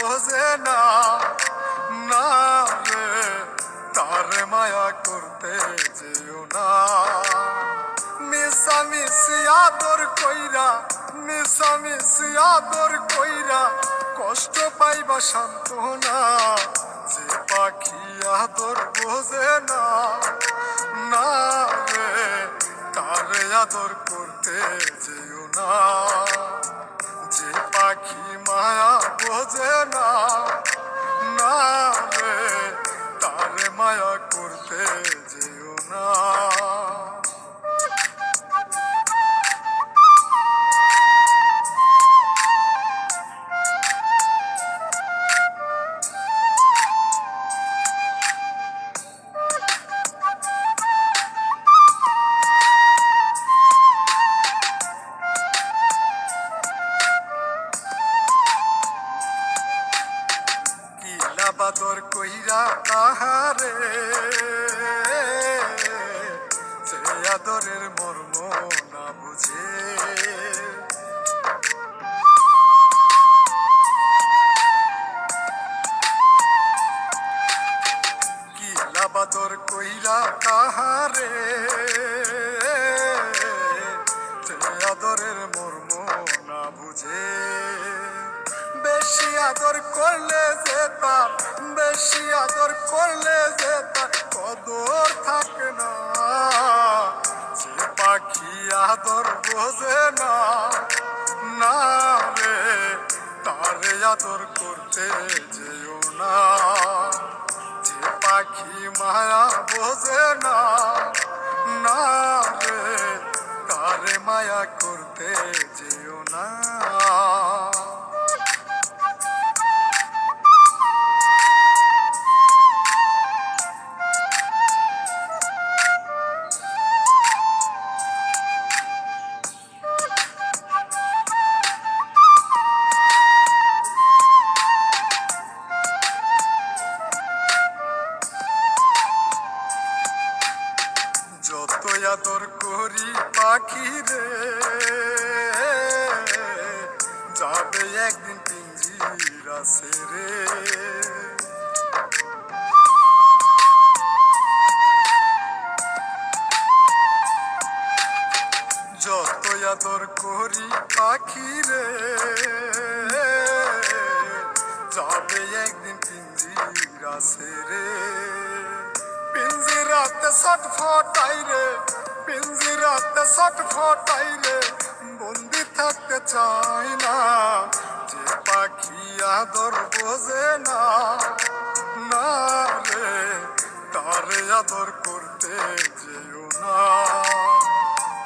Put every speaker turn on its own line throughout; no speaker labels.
বোঝে না, না রে তারে মায়া করতে যেও না। মিশামিশি আদর কইরা, মিশামিশি আদর কইরা কষ্ট পাইবা সান্ত্বনা। যে পাখি আদর বোঝে না, না রে তারে আদর করতে যেও না। যে পাখি মায়া বোঝে না, না রে তারে মায়া করতে যেও না। বাদর কইরা তাহারে, সে আদরের মর্ম না বুঝে। কিলা বাদর কইরা তাহারে, সে আদরের মর্ম না বুঝে। বেশি আদর করলে যে তার, বেশি আদর করলে যে তার কদর থাকে না। যে পাখি আদর বোঝে না, না রে তারে আদর করতে যেও না। যে পাখি মায়া বোঝে না, না রে তারে মায়া করতে যেও না। যত আদর করি পাখি রে, যাবে একদিন পিঞ্জিরা ছেড়ে। যত আদর করি পাখি রে, যাবে একদিন পিঞ্জিরা ছেড়ে। পিঞ্জিরাতে ছটফটাই রে, পিঞ্জিরাতে ছটফটাই রে, বন্দি থাকতে চাই না। যে পাখি আদর বোঝে না, না রে তারে আদর করতে যেও না।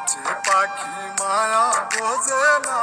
যে পাখি মায়া বোঝে না,